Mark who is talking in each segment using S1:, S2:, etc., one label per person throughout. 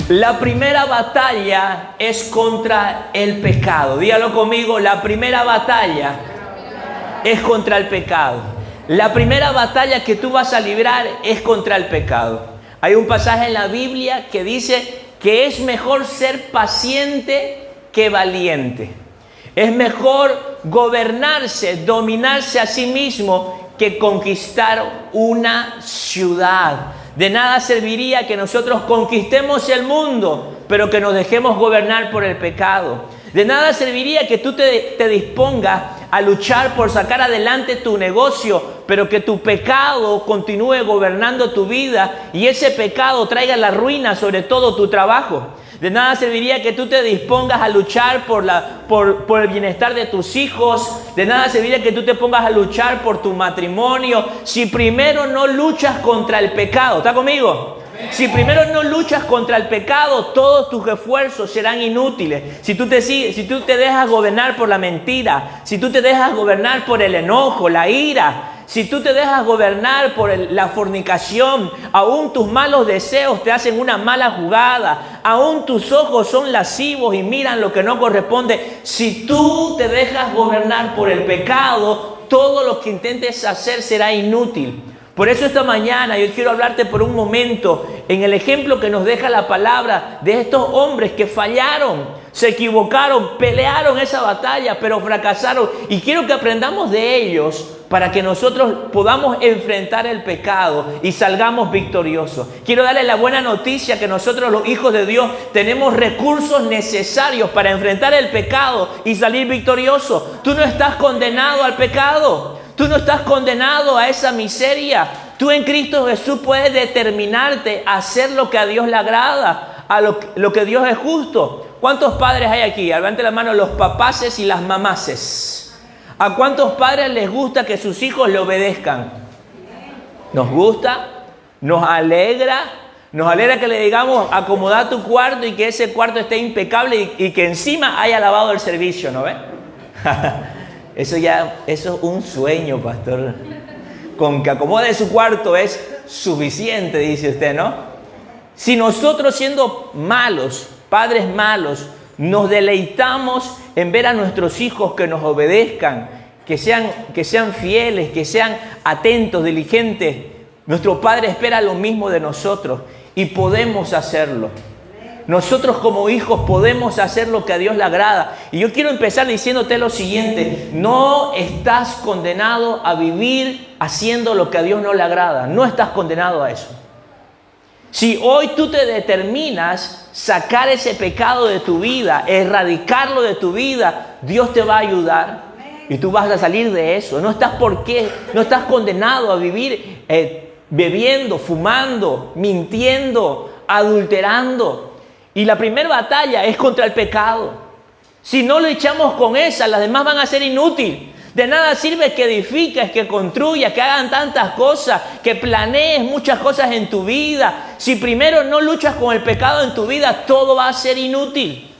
S1: La primera batalla es contra el pecado. Dígalo conmigo, la primera batalla es contra el pecado. La primera batalla que tú vas a librar es contra el pecado. Hay un pasaje en la Biblia que dice que es mejor ser paciente que valiente. Es mejor gobernarse, dominarse a sí mismo que conquistar una ciudad. De nada serviría que nosotros conquistemos el mundo, pero que nos dejemos gobernar por el pecado. De nada serviría que tú te dispongas a luchar por sacar adelante tu negocio, pero que tu pecado continúe gobernando tu vida y ese pecado traiga la ruina sobre todo tu trabajo. De nada serviría que tú te dispongas a luchar por el bienestar de tus hijos. De nada serviría que tú te pongas a luchar por tu matrimonio si primero no luchas contra el pecado. ¿Está conmigo? Si primero no luchas contra el pecado, todos tus esfuerzos serán inútiles. Si tú te dejas gobernar por la mentira, si tú te dejas gobernar por el enojo, la ira, si tú te dejas gobernar por la fornicación, aún tus malos deseos te hacen una mala jugada, aún tus ojos son lascivos y miran lo que no corresponde. Si tú te dejas gobernar por el pecado, todo lo que intentes hacer será inútil. Por eso esta mañana yo quiero hablarte por un momento en el ejemplo que nos deja la palabra de estos hombres que fallaron, se equivocaron, pelearon esa batalla, pero fracasaron. Y quiero que aprendamos de ellos para que nosotros podamos enfrentar el pecado y salgamos victoriosos. Quiero darles la buena noticia que nosotros los hijos de Dios tenemos recursos necesarios para enfrentar el pecado y salir victoriosos. Tú no estás condenado al pecado. Tú no estás condenado a esa miseria. Tú en Cristo Jesús puedes determinarte a hacer lo que a Dios le agrada, a lo que Dios es justo. ¿Cuántos padres hay aquí? Levante la mano los papaces y las mamaces. ¿A cuántos padres les gusta que sus hijos le obedezcan? Nos gusta, nos alegra que le digamos acomoda tu cuarto y que ese cuarto esté impecable y que encima haya lavado el servicio, ¿no ves? Eso es un sueño, pastor. Con que acomode su cuarto es suficiente, dice usted, ¿no? Si nosotros siendo malos, padres malos, nos deleitamos en ver a nuestros hijos que nos obedezcan, que sean fieles, que sean atentos, diligentes, nuestro Padre espera lo mismo de nosotros y podemos hacerlo. Nosotros como hijos podemos hacer lo que a Dios le agrada. Y yo quiero empezar diciéndote lo siguiente. No estás condenado a vivir haciendo lo que a Dios no le agrada. No estás condenado a eso. Si hoy tú te determinas sacar ese pecado de tu vida, erradicarlo de tu vida, Dios te va a ayudar. Y tú vas a salir de eso. No estás condenado a vivir bebiendo, fumando, mintiendo, adulterando. Y la primera batalla es contra el pecado. Si no lo echamos con esa, las demás van a ser inútiles. De nada sirve que edifiques, que construyas, que hagan tantas cosas, que planees muchas cosas en tu vida. Si primero no luchas con el pecado en tu vida, todo va a ser inútil.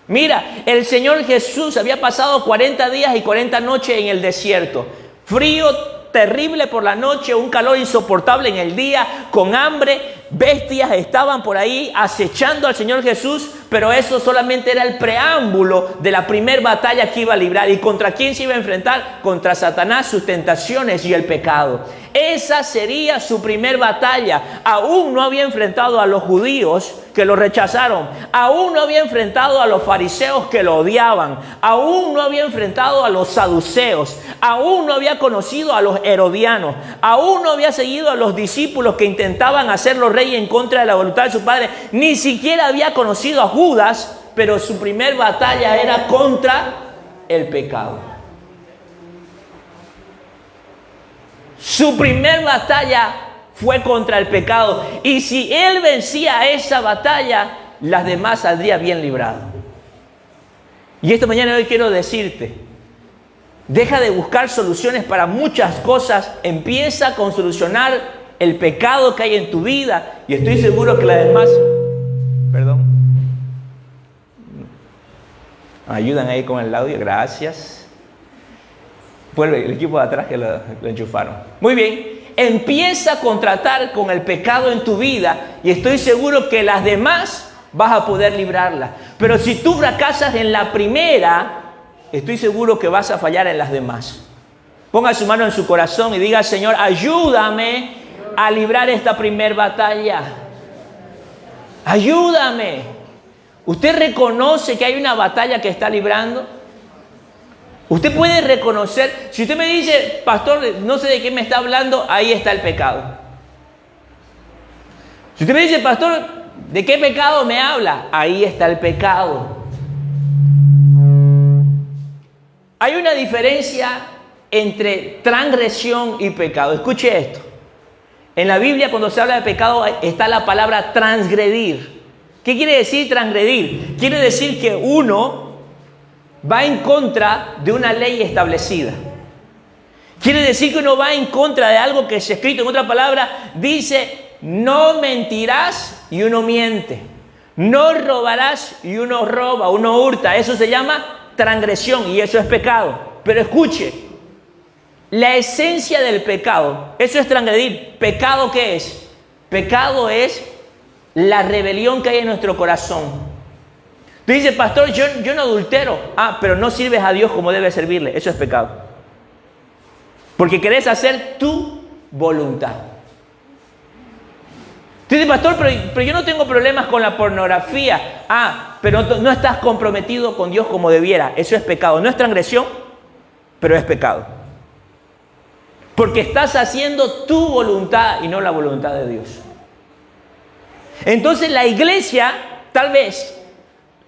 S1: Mira, el Señor Jesús había pasado 40 días y 40 noches en el desierto. Frío terrible por la noche, un calor insoportable en el día, con hambre. Bestias estaban por ahí acechando al Señor Jesús, pero eso solamente era el preámbulo de la primera batalla que iba a librar. ¿Y contra quién se iba a enfrentar? Contra Satanás, sus tentaciones y el pecado. Esa sería su primer batalla. Aún no había enfrentado a los judíos que lo rechazaron. Aún no había enfrentado a los fariseos que lo odiaban. Aún no había enfrentado a los saduceos. Aún no había conocido a los herodianos. Aún no había seguido a los discípulos que intentaban hacerlo rey en contra de la voluntad de su padre. Ni siquiera había conocido a Judas, pero su primer batalla era contra el pecado. Su primer batalla fue contra el pecado. Y si él vencía esa batalla, las demás saldrían bien libradas. Y esta mañana hoy quiero decirte, deja de buscar soluciones para muchas cosas. Empieza con solucionar el pecado que hay en tu vida. Y estoy seguro que las demás... Perdón. Ayudan ahí con el audio, gracias. Fue el equipo de atrás que lo enchufaron. Muy bien, empieza a contratar con el pecado en tu vida y estoy seguro que las demás vas a poder librarla. Pero si tú fracasas en la primera, estoy seguro que vas a fallar en las demás. Ponga su mano en su corazón y diga: Señor, ayúdame a librar esta primer batalla. Ayúdame. ¿Usted reconoce que hay una batalla que está librando? Usted puede reconocer. Si usted me dice: pastor, no sé de qué me está hablando, ahí está el pecado. Si usted me dice: pastor, ¿de qué pecado me habla? Ahí está el pecado. Hay una diferencia entre transgresión y pecado. Escuche esto. En la Biblia, cuando se habla de pecado, está la palabra transgredir. ¿Qué quiere decir transgredir? Quiere decir que uno va en contra de una ley establecida. Quiere decir que uno va en contra de algo que es escrito. En otra palabra, dice: no mentirás y uno miente. No robarás y uno roba, uno hurta. Eso se llama transgresión y eso es pecado. Pero escuche, la esencia del pecado, eso es transgredir. ¿Pecado qué es? Pecado es la rebelión que hay en nuestro corazón. Tú dices: pastor, yo no adultero. Pero no sirves a Dios como debes servirle. Eso es pecado. Porque querés hacer tu voluntad. Tú dices: pastor, pero yo no tengo problemas con la pornografía. Pero no estás comprometido con Dios como debiera. Eso es pecado. No es transgresión, pero es pecado. Porque estás haciendo tu voluntad y no la voluntad de Dios. Entonces la iglesia, tal vez,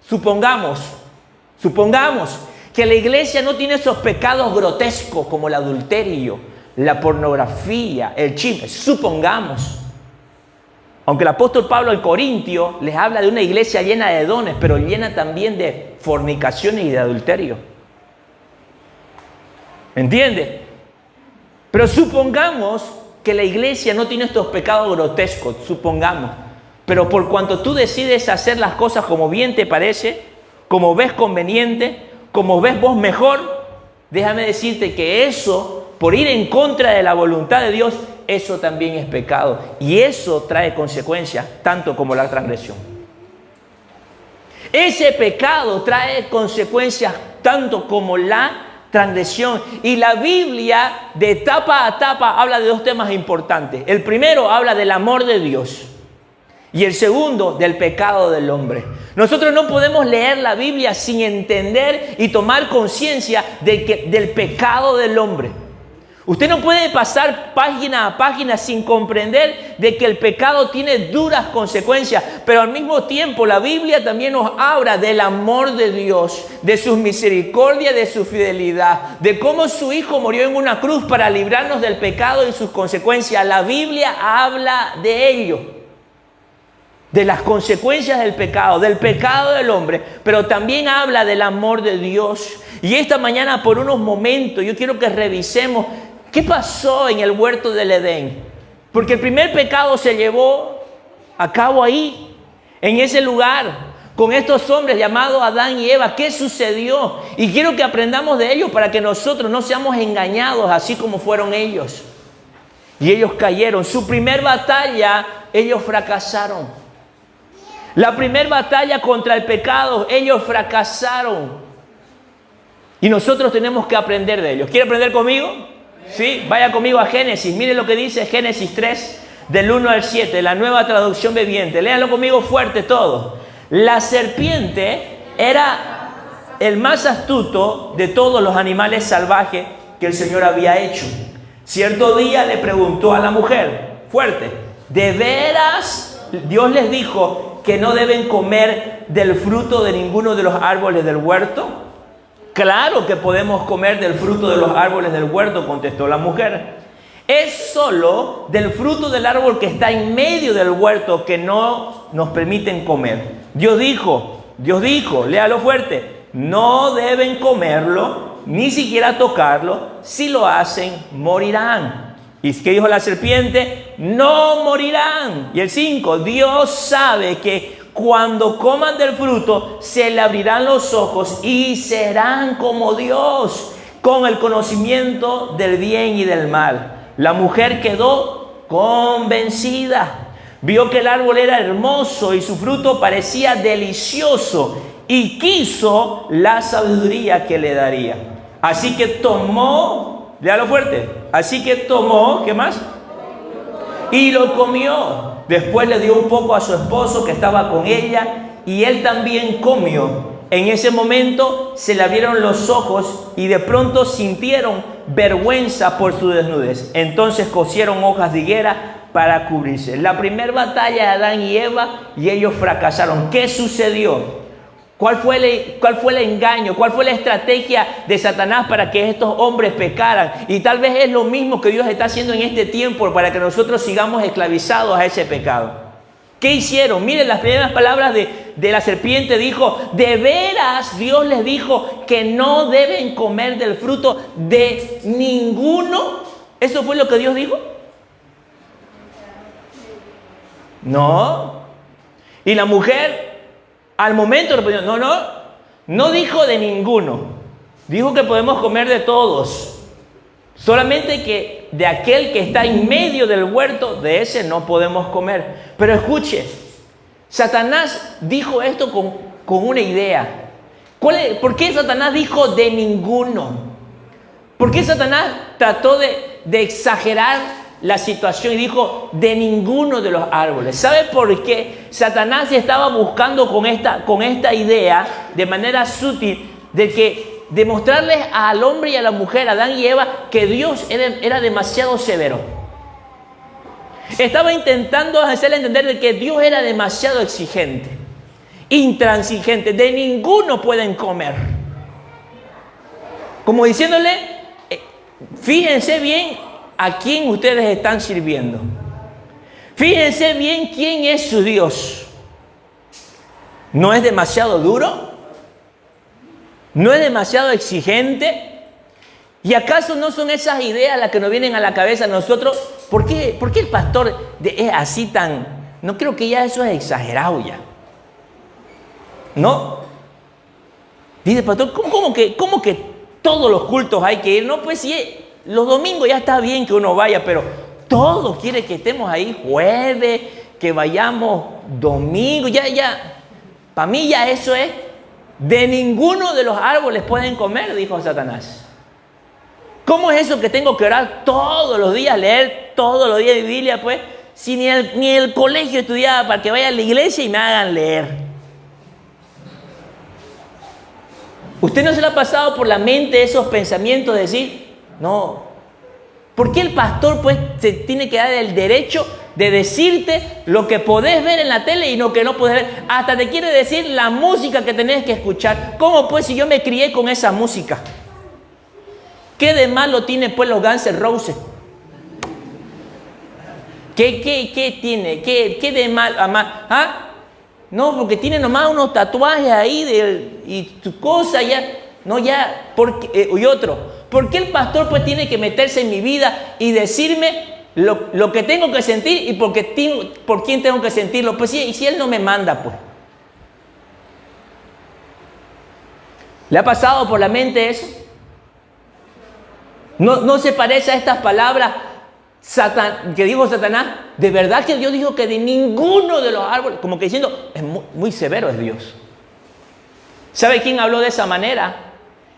S1: supongamos que la iglesia no tiene esos pecados grotescos como el adulterio, la pornografía, el chisme. Supongamos. Aunque el apóstol Pablo al Corintio les habla de una iglesia llena de dones, pero llena también de fornicaciones y de adulterio. ¿Entiende? Pero supongamos que la iglesia no tiene estos pecados grotescos, supongamos. Pero por cuanto tú decides hacer las cosas como bien te parece, como ves conveniente, como ves vos mejor, déjame decirte que eso, por ir en contra de la voluntad de Dios, eso también es pecado. Y eso trae consecuencias, tanto como la transgresión. Ese pecado trae consecuencias, tanto como la transgresión. Y la Biblia, de etapa a etapa, habla de dos temas importantes. El primero habla del amor de Dios. Y el segundo, del pecado del hombre. Nosotros no podemos leer la Biblia sin entender y tomar conciencia del pecado del hombre. Usted no puede pasar página a página sin comprender de que el pecado tiene duras consecuencias, pero al mismo tiempo la Biblia también nos habla del amor de Dios, de su misericordia, de su fidelidad, de cómo su Hijo murió en una cruz para librarnos del pecado y sus consecuencias. La Biblia habla de ello, de las consecuencias del pecado del hombre, pero también habla del amor de Dios. Y esta mañana, por unos momentos, yo quiero que revisemos qué pasó en el huerto del Edén. Porque el primer pecado se llevó a cabo ahí, en ese lugar, con estos hombres llamados Adán y Eva. ¿Qué sucedió? Y quiero que aprendamos de ellos para que nosotros no seamos engañados así como fueron ellos. Y ellos cayeron. Su primer batalla, ellos fracasaron. La primera batalla contra el pecado, ellos fracasaron. Y nosotros tenemos que aprender de ellos. ¿Quiere aprender conmigo? Sí, vaya conmigo a Génesis. Mire lo que dice Génesis 3, del 1 al 7, la Nueva Traducción Viviente. Léanlo conmigo fuerte todo. La serpiente era el más astuto de todos los animales salvajes que el Señor había hecho. Cierto día le preguntó a la mujer, fuerte: ¿de veras Dios les dijo que no deben comer del fruto de ninguno de los árboles del huerto? Claro que podemos comer del fruto de los árboles del huerto, contestó la mujer. Es solo del fruto del árbol que está en medio del huerto que no nos permiten comer. Dios dijo, léalo fuerte: no deben comerlo, ni siquiera tocarlo. Si lo hacen, morirán. ¿Y qué dijo la serpiente? No morirán. Y el 5, Dios sabe que cuando coman del fruto, se le abrirán los ojos y serán como Dios, con el conocimiento del bien y del mal. La mujer quedó convencida, Vio que el árbol era hermoso y su fruto parecía delicioso y quiso la sabiduría que le daría. Así que tomó, léalo fuerte, así que tomó, ¿qué más? Y lo comió. Después le dio un poco a su esposo que estaba con ella y él también comió. En ese momento se le abrieron los ojos y de pronto sintieron vergüenza por su desnudez. Entonces cosieron hojas de higuera para cubrirse. La primera batalla de Adán y Eva y ellos fracasaron. ¿Qué sucedió? ¿Cuál fue el engaño? ¿Cuál fue la estrategia de Satanás para que estos hombres pecaran? Y tal vez es lo mismo que Dios está haciendo en este tiempo para que nosotros sigamos esclavizados a ese pecado. ¿Qué hicieron? Miren las primeras palabras de la serpiente. Dijo, de veras Dios les dijo que no deben comer del fruto de ninguno. ¿Eso fue lo que Dios dijo? No. Y la mujer al momento respondió, no dijo de ninguno. Dijo que podemos comer de todos. Solamente que de aquel que está en medio del huerto, de ese no podemos comer. Pero escuche, Satanás dijo esto con una idea. ¿Por qué Satanás dijo de ninguno? ¿Por qué Satanás trató de exagerar la situación y dijo de ninguno de los árboles? ¿Sabe por qué? Satanás estaba buscando con esta idea de manera sutil de mostrarles al hombre y a la mujer, Adán y Eva, que Dios era demasiado severo. Estaba intentando hacerle entender de que Dios era demasiado exigente, intransigente. De ninguno pueden comer. Como diciéndole, fíjense bien a quién ustedes están sirviendo. Fíjense bien quién es su Dios. ¿No es demasiado duro? ¿No es demasiado exigente? ¿Y acaso no son esas ideas las que nos vienen a la cabeza a nosotros? ¿Por qué el pastor es así tan...? No creo que ya eso es exagerado ya. ¿No? Dice el pastor, ¿cómo que todos los cultos hay que ir? No, pues sí, los domingos ya está bien que uno vaya, pero todos quieren que estemos ahí jueves, que vayamos domingo, ya. Para mí ya eso es... De ninguno de los árboles pueden comer, dijo Satanás. ¿Cómo es eso que tengo que orar todos los días, leer todos los días Biblia, pues? Si ni el colegio estudiaba para que vaya a la iglesia y me hagan leer. ¿Usted no se le ha pasado por la mente esos pensamientos de decir, no? ¿Por qué el pastor, pues, se tiene que dar el derecho de decirte lo que podés ver en la tele y lo que no podés ver? Hasta te quiere decir la música que tenés que escuchar. ¿Cómo pues si yo me crié con esa música? ¿Qué de malo tiene pues los Guns N' Roses? ¿Qué tiene? ¿Qué de mal? ¿Ah? No, porque tiene nomás unos tatuajes ahí y tu cosa ya. No, ya. Y otro. ¿Por qué el pastor pues tiene que meterse en mi vida y decirme lo que tengo que sentir y por quién tengo que sentirlo? Pues si él no me manda, pues. ¿Le ha pasado por la mente eso? ¿No se parece a estas palabras que dijo Satanás? De verdad que Dios dijo que de ninguno de los árboles, como que diciendo, es muy severo es Dios. ¿Sabe quién habló de esa manera?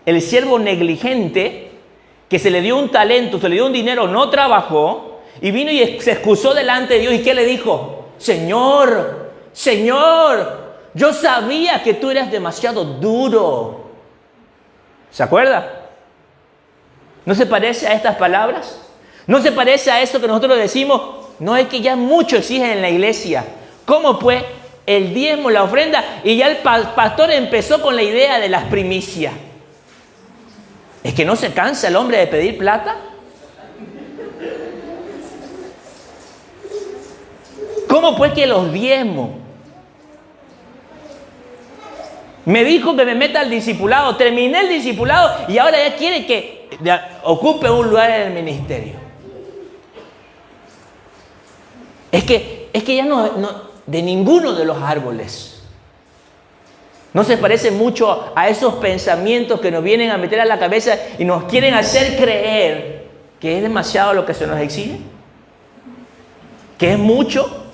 S1: El siervo negligente que se le dio un talento, se le dio un dinero, no trabajó y vino y se excusó delante de Dios. ¿Y qué le dijo? Señor, yo sabía que tú eras demasiado duro. ¿Se acuerda? ¿No se parece a estas palabras? ¿No se parece a eso que nosotros decimos? No, es que ya mucho exigen en la iglesia. ¿Cómo pues? El diezmo, la ofrenda, y ya el pastor empezó con la idea de las primicias. ¿Es que no se cansa el hombre de pedir plata? ¿Cómo pues que los diezmos? Me dijo que me meta al discipulado, terminé el discipulado y ahora ya quiere que ocupe un lugar en el ministerio. Es que ya no de ninguno de los árboles. ¿No se parece mucho a esos pensamientos que nos vienen a meter a la cabeza y nos quieren hacer creer que es demasiado lo que se nos exige? ¿Que es mucho?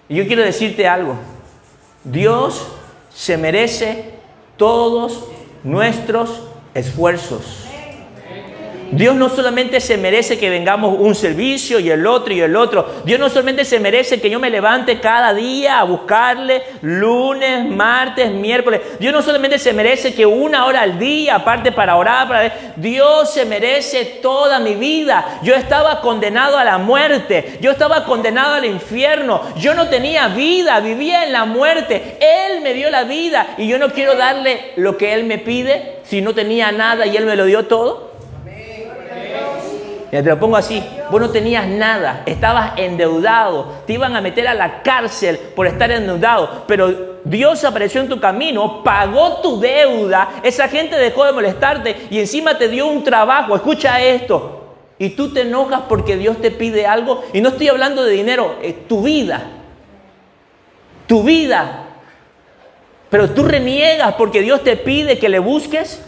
S1: Y yo quiero decirte algo. Dios se merece todos nuestros esfuerzos. Dios no solamente se merece que vengamos un servicio y el otro y el otro. Dios no solamente se merece que yo me levante cada día a buscarle, lunes, martes, miércoles. Dios no solamente se merece que 1 hora al día, aparte para orar, Dios se merece toda mi vida. Yo estaba condenado a la muerte. Yo estaba condenado al infierno. Yo no tenía vida, vivía en la muerte. Él me dio la vida y yo no quiero darle lo que Él me pide si no tenía nada y Él me lo dio todo. Ya te lo pongo así, vos no tenías nada, estabas endeudado, te iban a meter a la cárcel por estar endeudado, pero Dios apareció en tu camino, pagó tu deuda, esa gente dejó de molestarte y encima te dio un trabajo. Escucha esto, y tú te enojas porque Dios te pide algo, y no estoy hablando de dinero, es tu vida, pero tú reniegas porque Dios te pide que le busques.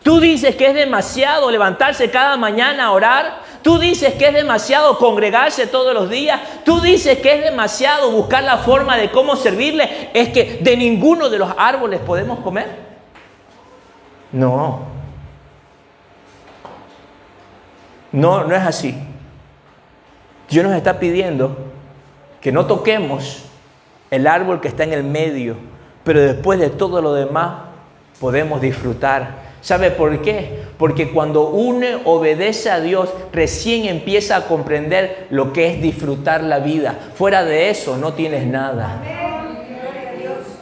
S1: Tú dices que es demasiado levantarse cada mañana a orar. Tú dices que es demasiado congregarse todos los días. Tú dices que es demasiado buscar la forma de cómo servirle. Es que de ninguno de los árboles podemos comer. No. No, no es así. Dios nos está pidiendo que no toquemos el árbol que está en el medio, pero después de todo lo demás podemos disfrutar. ¿Sabe por qué? Porque cuando uno obedece a Dios, recién empieza a comprender lo que es disfrutar la vida. Fuera de eso, no tienes nada.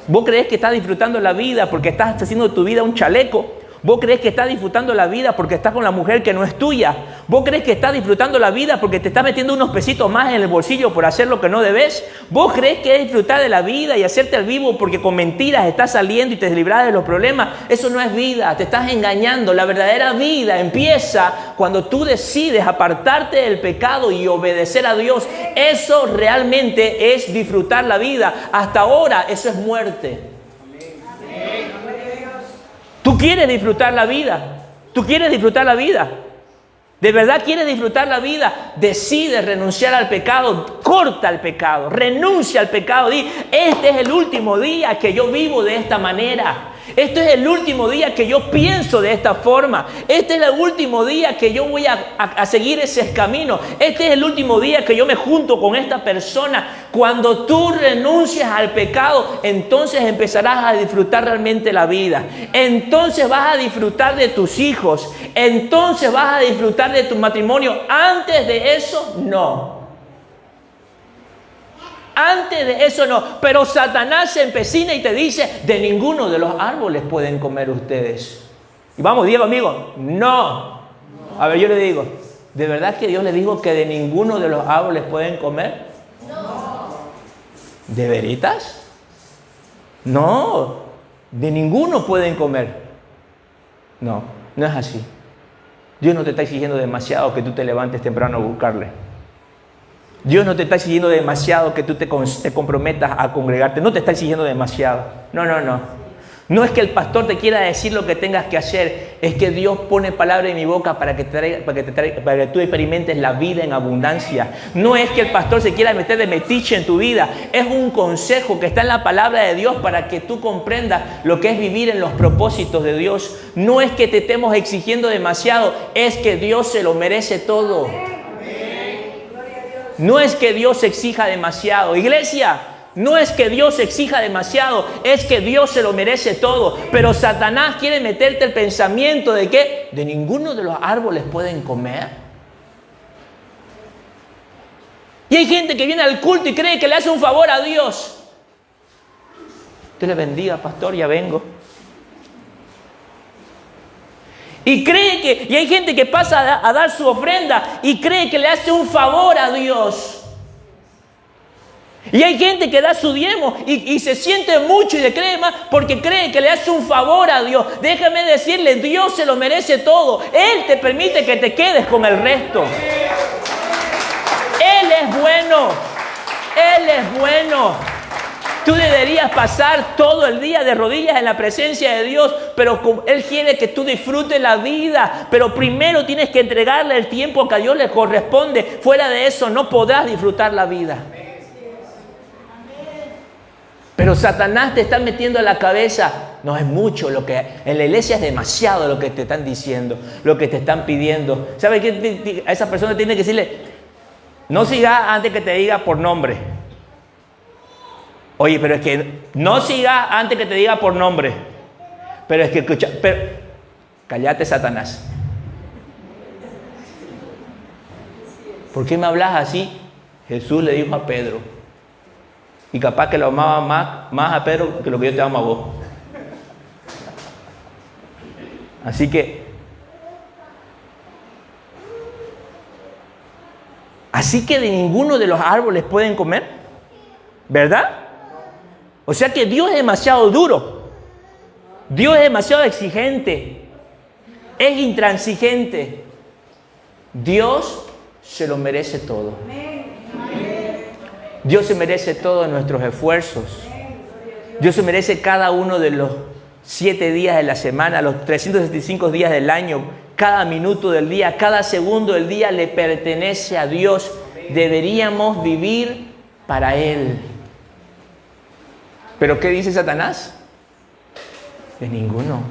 S1: ¿Vos creés que estás disfrutando la vida porque estás haciendo de tu vida un chaleco? ¿Vos creés que estás disfrutando la vida porque estás con la mujer que no es tuya? ¿Vos creés que estás disfrutando la vida porque te estás metiendo unos pesitos más en el bolsillo por hacer lo que no debes? ¿Vos creés que es disfrutar de la vida y hacerte el vivo porque con mentiras estás saliendo y te librás de los problemas? Eso no es vida, te estás engañando. La verdadera vida empieza cuando tú decides apartarte del pecado y obedecer a Dios. Eso realmente es disfrutar la vida. Hasta ahora eso es muerte. ¿Tú quieres disfrutar la vida? ¿Tú quieres disfrutar la vida? ¿De verdad quieres disfrutar la vida? Decide renunciar al pecado, corta el pecado, renuncia al pecado. Di, este es el último día que yo vivo de esta manera. Este es el último día que yo pienso de esta forma. Este es el último día que yo voy a seguir ese camino. Este es el último día que yo me junto con esta persona. Cuando tú renuncias al pecado, entonces empezarás a disfrutar realmente la vida. Entonces vas a disfrutar de tus hijos. Entonces vas a disfrutar de tu matrimonio. Antes de eso, no. Antes de eso no, pero Satanás se empecina y te dice, de ninguno de los árboles pueden comer ustedes. Y vamos, Diego, amigo, no. A ver, yo le digo, ¿de verdad que Dios le dijo que de ninguno de los árboles pueden comer? No. ¿De veritas? No, de ninguno pueden comer. No, no es así. Dios no te está exigiendo demasiado que tú te levantes temprano a buscarle. Dios no te está exigiendo demasiado que tú te comprometas a congregarte. No te está exigiendo demasiado. No. No es que el pastor te quiera decir lo que tengas que hacer. Es que Dios pone palabra en mi boca para que tú experimentes la vida en abundancia. No es que el pastor se quiera meter de metiche en tu vida. Es un consejo que está en la palabra de Dios para que tú comprendas lo que es vivir en los propósitos de Dios. No es que te estemos exigiendo demasiado. Es que Dios se lo merece todo. No es que Dios exija demasiado. Iglesia, no es que Dios exija demasiado, es que Dios se lo merece todo. Pero Satanás quiere meterte el pensamiento de que de ninguno de los árboles pueden comer. Y hay gente que viene al culto y cree que le hace un favor a Dios. Dios le bendiga, pastor, ya vengo. Y hay gente que pasa a dar su ofrenda y cree que le hace un favor a Dios. Y hay gente que da su diezmo y se siente mucho y le cree más porque cree que le hace un favor a Dios. Déjame decirle, Dios se lo merece todo. Él te permite que te quedes con el resto. Él es bueno. Él es bueno. Tú deberías pasar todo el día de rodillas en la presencia de Dios, pero Él quiere que tú disfrutes la vida. Pero primero tienes que entregarle el tiempo que a Dios le corresponde. Fuera de eso no podrás disfrutar la vida. Pero Satanás te está metiendo a la cabeza, no es mucho lo que... En la iglesia es demasiado lo que te están diciendo, lo que te están pidiendo. ¿Sabe qué? A esa persona tiene que decirle, no sigas antes que te diga por nombre. Oye, pero es que no sigas antes que te diga por nombre. Pero es que escucha, cállate, Satanás. ¿Por qué me hablas así? Jesús le dijo a Pedro. Y capaz que lo amaba más a Pedro que lo que yo te amo a vos. Así que de ninguno de los árboles pueden comer, ¿verdad? O sea que Dios es demasiado duro. Dios es demasiado exigente. Es intransigente. Dios se lo merece todo. Dios se merece todos nuestros esfuerzos. Dios se merece cada uno de los 7 días de la semana, los 365 días del año, cada minuto del día, cada segundo del día le pertenece a Dios. Deberíamos vivir para Él. ¿Pero qué dice Satanás? De ninguno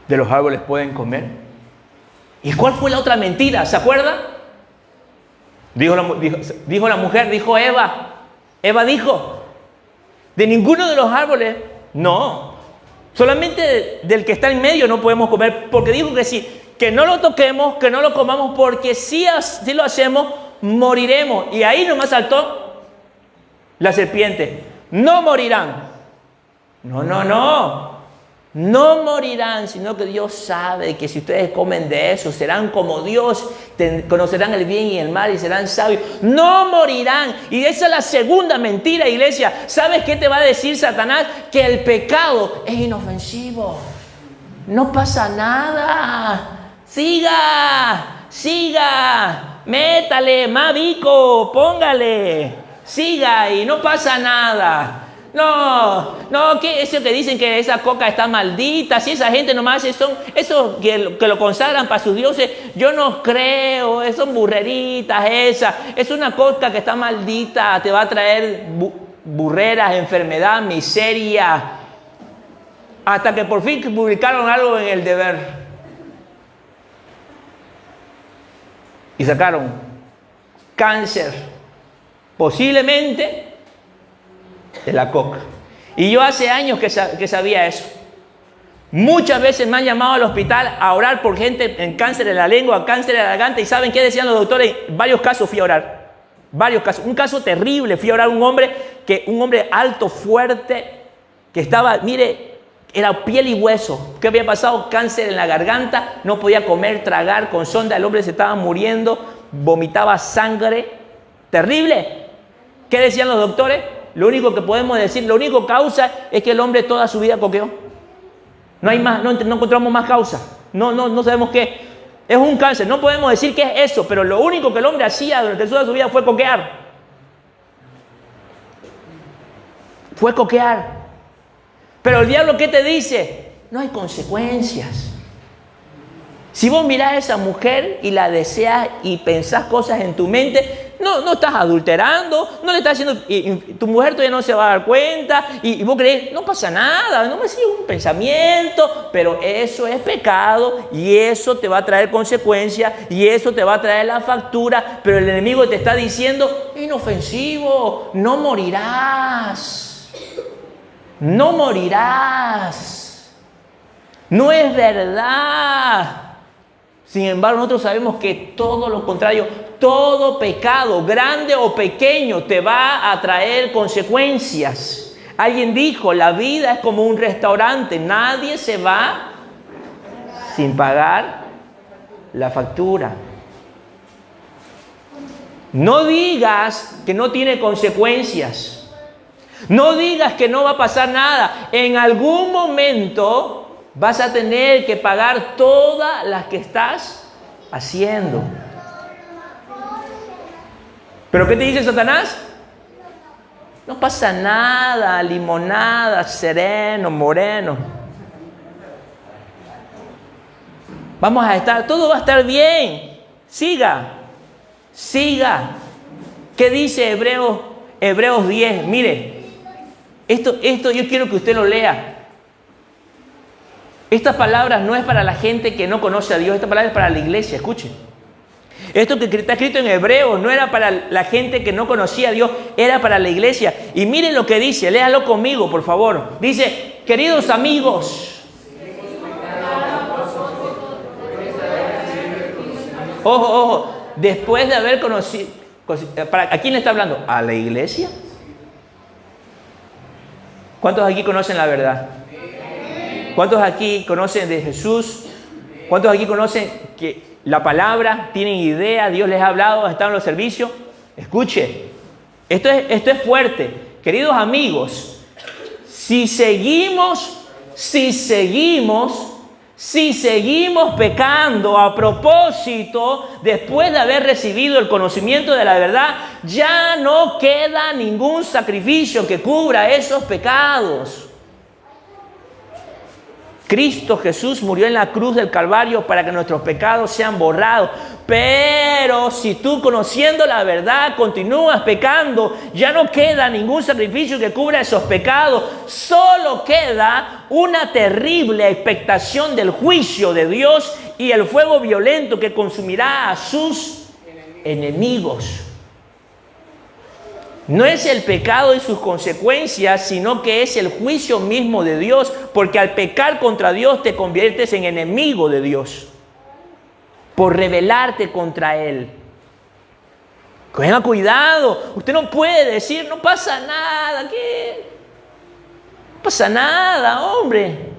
S1: de los árboles pueden comer. ¿Y cuál fue la otra mentira? ¿Se acuerda? Dijo la mujer, dijo Eva. Eva dijo, de ninguno de los árboles, no. Solamente del que está en medio no podemos comer, porque dijo que sí, que no lo toquemos, que no lo comamos, porque si lo hacemos, moriremos. Y ahí nomás saltó la serpiente. No morirán. No morirán, sino que Dios sabe que si ustedes comen de eso, serán como Dios, conocerán el bien y el mal y serán sabios. No morirán. Y esa es la segunda mentira, iglesia. ¿Sabes qué te va a decir Satanás? Que el pecado es inofensivo. No pasa nada. Siga. Métale, más bico, póngale. Siga y no pasa nada. No, que eso que dicen que esa coca está maldita, si esa gente nomás son esos que lo consagran para sus dioses, yo no creo, son burreritas esas, es una coca que está maldita, te va a traer burreras, enfermedad, miseria, hasta que por fin publicaron algo en El Deber y sacaron cáncer, posiblemente de la coca. Y yo hace años que sabía eso. Muchas veces me han llamado al hospital a orar por gente en cáncer de la lengua, cáncer de la garganta. ¿Y saben qué decían los doctores? En varios casos fui a orar. Varios casos. Un caso terrible. Fui a orar a un hombre alto, fuerte, que estaba, mire, era piel y hueso. ¿Qué había pasado? Cáncer en la garganta. No podía comer, tragar con sonda. El hombre se estaba muriendo. Vomitaba sangre. Terrible. ¿Qué decían los doctores? Lo único que podemos decir, la única causa es que el hombre toda su vida coqueó. No hay más, no encontramos más causa. No sabemos qué. Es un cáncer. No podemos decir qué es eso, pero lo único que el hombre hacía durante toda su vida fue coquear. Fue coquear. Pero el diablo, ¿qué te dice? No hay consecuencias. Si vos mirás a esa mujer y la deseas y pensás cosas en tu mente, no estás adulterando, no le estás haciendo, y tu mujer todavía no se va a dar cuenta, y vos crees, no pasa nada, no me sigue un pensamiento, pero eso es pecado, y eso te va a traer consecuencias, y eso te va a traer la factura, pero el enemigo te está diciendo, inofensivo, no morirás, no es verdad. Sin embargo, nosotros sabemos que todo lo contrario, todo pecado, grande o pequeño, te va a traer consecuencias. Alguien dijo, la vida es como un restaurante, nadie se va sin pagar la factura. No digas que no tiene consecuencias. No digas que no va a pasar nada. En algún momento vas a tener que pagar todas las que estás haciendo. ¿Pero qué te dice Satanás? No pasa nada, limonada, sereno, moreno. Todo va a estar bien. Siga. ¿Qué dice Hebreos 10? Mire, Esto yo quiero que usted lo lea. Estas palabras no es para la gente que no conoce a Dios, esta palabra es para la iglesia, escuche. Esto que está escrito en hebreo no era para la gente que no conocía a Dios, era para la iglesia. Y miren lo que dice, léalo conmigo, por favor. Dice, queridos amigos. Ojo, ojo, después de haber conocido, ¿a quién le está hablando? ¿A la iglesia? ¿Cuántos aquí conocen la verdad? ¿Cuántos aquí conocen de Jesús? ¿Cuántos aquí conocen que la palabra, tienen idea, Dios les ha hablado, están en los servicios? Escuche, esto es fuerte. Queridos amigos, si seguimos pecando a propósito, después de haber recibido el conocimiento de la verdad, ya no queda ningún sacrificio que cubra esos pecados. Cristo Jesús murió en la cruz del Calvario para que nuestros pecados sean borrados. Pero si tú, conociendo la verdad, continúas pecando, ya no queda ningún sacrificio que cubra esos pecados. Solo queda una terrible expectación del juicio de Dios y el fuego violento que consumirá a sus enemigos. No es el pecado y sus consecuencias, sino que es el juicio mismo de Dios, porque al pecar contra Dios te conviertes en enemigo de Dios, por rebelarte contra Él. Tenga cuidado, usted no puede decir, no pasa nada, ¿qué? No pasa nada, hombre.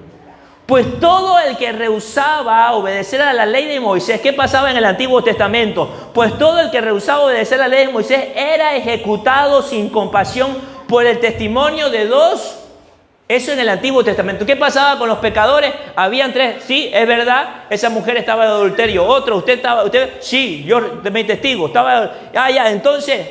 S1: Pues todo el que rehusaba obedecer a la ley de Moisés, ¿qué pasaba en el Antiguo Testamento? Pues todo el que rehusaba obedecer a la ley de Moisés era ejecutado sin compasión por el testimonio de dos. Eso en el Antiguo Testamento. ¿Qué pasaba con los pecadores? Habían tres. Sí, es verdad, esa mujer estaba de adulterio. Otro, usted, sí, yo de mi testigo, estaba, entonces,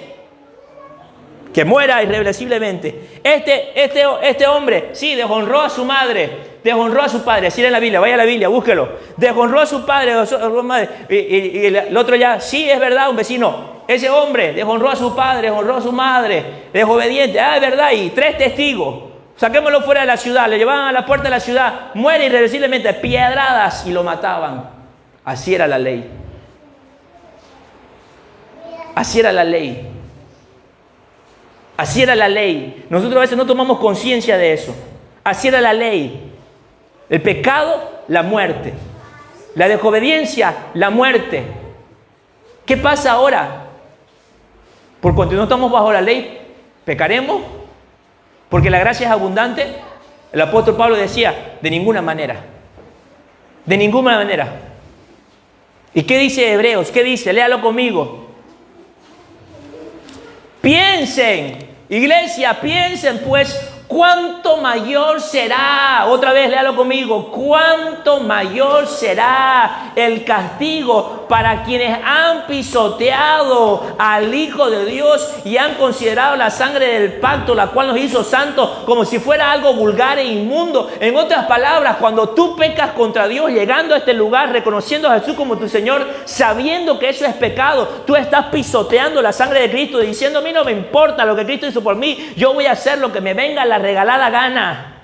S1: que muera irreversiblemente. Este hombre, sí, deshonró a su madre. Deshonró a su padre, así en la Biblia, vaya a la Biblia, búsquelo. Deshonró a su padre, a su madre. Y el otro ya, sí, es verdad, un vecino. Ese hombre deshonró a su padre, deshonró a su madre, desobediente. Es verdad, y tres testigos. Saquémoslo fuera de la ciudad, le llevaban a la puerta de la ciudad, muere irreversiblemente, piedradas, y lo mataban. Así era la ley. Así era la ley. Así era la ley. Nosotros a veces no tomamos conciencia de eso. Así era la ley. El pecado, la muerte. La desobediencia, la muerte. ¿Qué pasa ahora? Por cuanto no estamos bajo la ley, ¿pecaremos? Porque la gracia es abundante. El apóstol Pablo decía, de ninguna manera. De ninguna manera. ¿Y qué dice Hebreos? ¿Qué dice? Léalo conmigo. Piensen, iglesia, piensen pues, ¿cuánto mayor será? Otra vez, léalo conmigo. ¿Cuánto mayor será el castigo para quienes han pisoteado al Hijo de Dios y han considerado la sangre del pacto, la cual nos hizo santos, como si fuera algo vulgar e inmundo? En otras palabras, cuando tú pecas contra Dios, llegando a este lugar, reconociendo a Jesús como tu Señor, sabiendo que eso es pecado, tú estás pisoteando la sangre de Cristo, diciendo, a mí no me importa lo que Cristo hizo por mí, yo voy a hacer lo que me venga la regalada gana.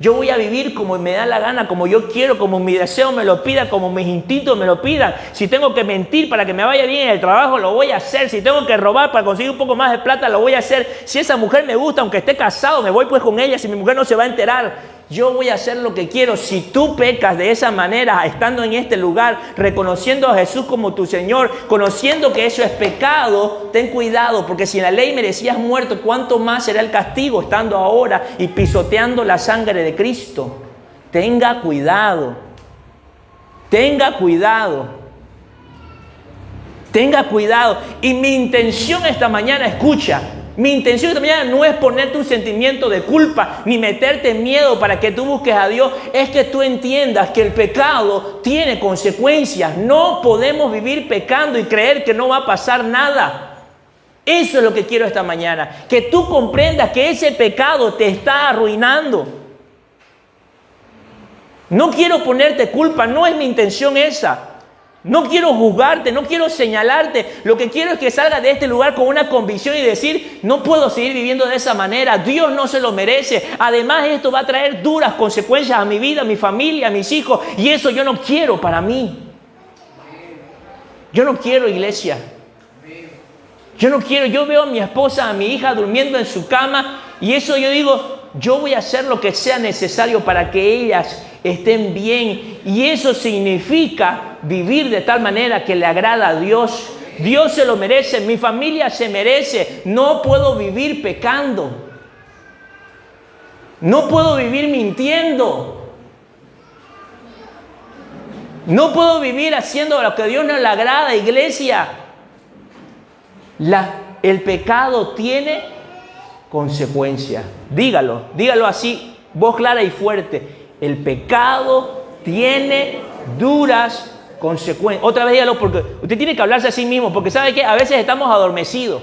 S1: Yo voy a vivir como me da la gana, como yo quiero, como mi deseo me lo pida, como mis instintos me lo pidan. Si tengo que mentir para que me vaya bien en el trabajo, lo voy a hacer. Si tengo que robar para conseguir un poco más de plata, lo voy a hacer. Si esa mujer me gusta, aunque esté casado, me voy pues con ella. Si mi mujer no se va a enterar, yo voy a hacer lo que quiero. Si tú pecas de esa manera, estando en este lugar, reconociendo a Jesús como tu Señor, conociendo que eso es pecado, ten cuidado, porque si en la ley merecías muerto, ¿cuánto más será el castigo estando ahora y pisoteando la sangre de Cristo? Tenga cuidado. Tenga cuidado. Tenga cuidado. Y mi intención esta mañana, escucha, mi intención esta mañana no es ponerte un sentimiento de culpa ni meterte miedo para que tú busques a Dios. Es que tú entiendas que el pecado tiene consecuencias. No podemos vivir pecando y creer que no va a pasar nada. Eso es lo que quiero esta mañana. Que tú comprendas que ese pecado te está arruinando. No quiero ponerte culpa, no es mi intención esa. No quiero juzgarte, no quiero señalarte. Lo que quiero es que salgas de este lugar con una convicción y decir, no puedo seguir viviendo de esa manera. Dios no se lo merece. Además, esto va a traer duras consecuencias a mi vida, a mi familia, a mis hijos. Y eso yo no quiero para mí. Yo no quiero, iglesia. Yo no quiero. Yo veo a mi esposa, a mi hija durmiendo en su cama. Y eso yo digo, yo voy a hacer lo que sea necesario para que ellas estén bien. Y eso significa vivir de tal manera que le agrada a Dios. Dios se lo merece, mi familia se merece. No puedo vivir pecando. No puedo vivir mintiendo. No puedo vivir haciendo lo que a Dios no le agrada, iglesia. El pecado tiene consecuencias. Dígalo así, voz clara y fuerte. El pecado tiene duras consecuencias. Otra vez dígalo, porque usted tiene que hablarse a sí mismo, porque ¿sabe qué? A veces estamos adormecidos.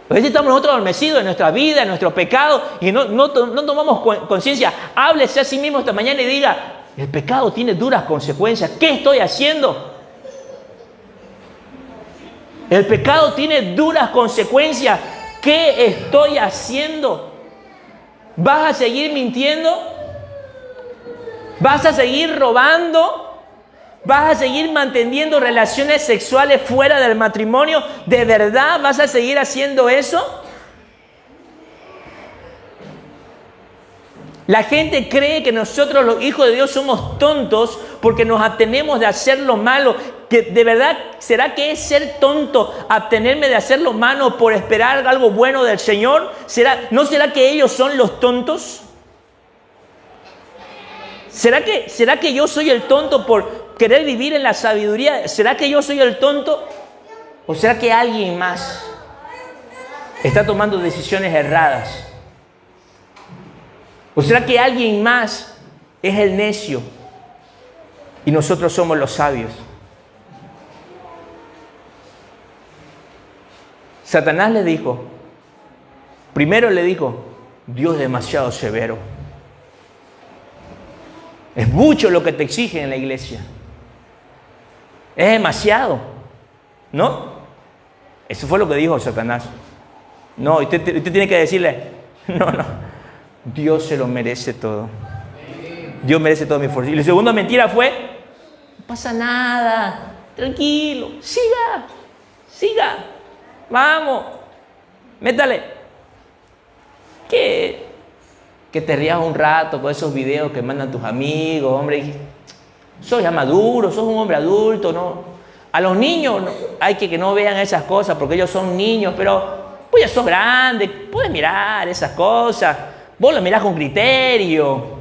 S1: A veces estamos nosotros adormecidos en nuestra vida, en nuestro pecado, y no tomamos conciencia. Háblese a sí mismo esta mañana y diga, el pecado tiene duras consecuencias. ¿Qué estoy haciendo? El pecado tiene duras consecuencias. ¿Qué estoy haciendo? ¿Vas a seguir mintiendo? ¿Vas a seguir robando? ¿Vas a seguir manteniendo relaciones sexuales fuera del matrimonio? ¿De verdad vas a seguir haciendo eso? La gente cree que nosotros los hijos de Dios somos tontos porque nos abstenemos de hacer lo malo. ¿Que de verdad será que es ser tonto abstenerme de hacer lo malo por esperar algo bueno del Señor? ¿No será que ellos son los tontos? ¿Será que yo soy el tonto por querer vivir en la sabiduría? ¿Será que yo soy el tonto? ¿O será que alguien más está tomando decisiones erradas? ¿O será que alguien más es el necio y nosotros somos los sabios? Satanás le dijo, primero le dijo, Dios es demasiado severo. Es mucho lo que te exigen en la iglesia. Es demasiado, ¿no? Eso fue lo que dijo Satanás. No, usted tiene que decirle, no. Dios se lo merece todo. Dios merece todo mi esfuerzo. Y la segunda mentira fue, no pasa nada, tranquilo, siga, vamos, métale. Que te rías un rato con esos videos que mandan tus amigos, hombre. Sos ya maduro, sos un hombre adulto, ¿no? A los niños hay que no vean esas cosas porque ellos son niños, pero pues ya sos grande, puedes mirar esas cosas. Vos lo mirás con criterio.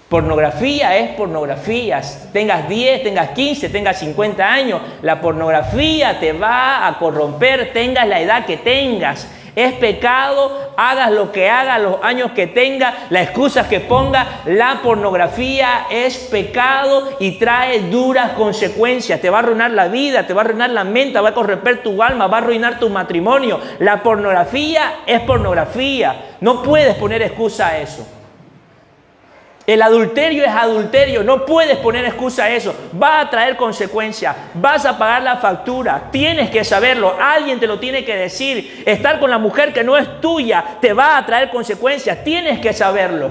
S1: Pornografía es pornografía. Tengas 10, tengas 15, tengas 50 años. La pornografía te va a corromper, tengas la edad que tengas. Es pecado, hagas lo que hagas, los años que tengas, las excusas que pongas. La pornografía es pecado y trae duras consecuencias. Te va a arruinar la vida, te va a arruinar la mente, va a corromper tu alma, va a arruinar tu matrimonio. La pornografía es pornografía. No puedes poner excusa a eso. El adulterio es adulterio, no puedes poner excusa a eso. Va a traer consecuencias, vas a pagar la factura, tienes que saberlo, alguien te lo tiene que decir. Estar con la mujer que no es tuya te va a traer consecuencias, tienes que saberlo.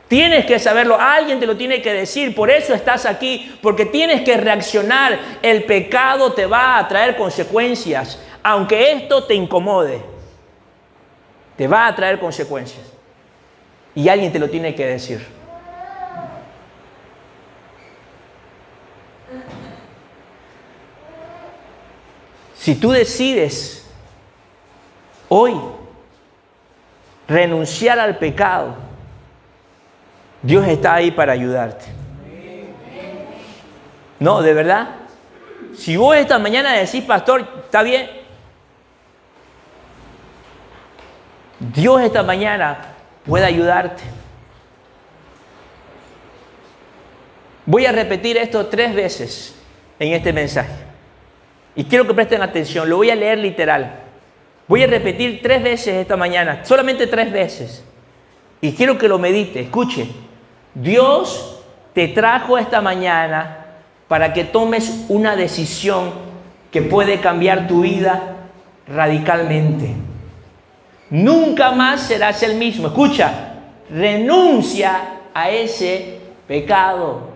S1: Tienes que saberlo, alguien te lo tiene que decir, por eso estás aquí, porque tienes que reaccionar. El pecado te va a traer consecuencias, aunque esto te incomode, te va a traer consecuencias. Y alguien te lo tiene que decir. Si tú decides hoy renunciar al pecado, Dios está ahí para ayudarte. No, de verdad. Si vos esta mañana decís, pastor, está bien. Dios esta mañana puede ayudarte. Voy a repetir esto 3 veces en este mensaje. Y quiero que presten atención, lo voy a leer literal. Voy a repetir 3 veces esta mañana, solamente 3 veces. Y quiero que lo medite, escuche. Dios te trajo esta mañana para que tomes una decisión que puede cambiar tu vida radicalmente. Nunca más serás el mismo. Escucha, renuncia a ese pecado.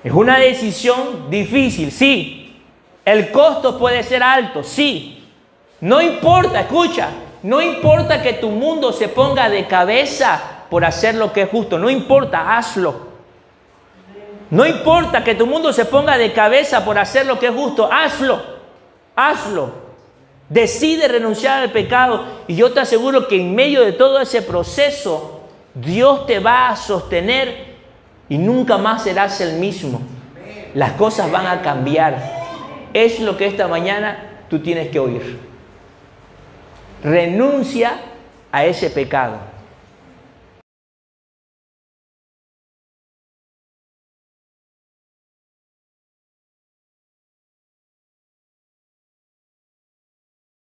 S1: Es una decisión difícil, sí. El costo puede ser alto, sí. No importa, escucha, no importa que tu mundo se ponga de cabeza por hacer lo que es justo. No importa, hazlo. No importa que tu mundo se ponga de cabeza por hacer lo que es justo. Hazlo, hazlo. Decide renunciar al pecado y yo te aseguro que en medio de todo ese proceso, Dios te va a sostener y nunca más serás el mismo. Las cosas van a cambiar. Es lo que esta mañana tú tienes que oír. Renuncia a ese pecado.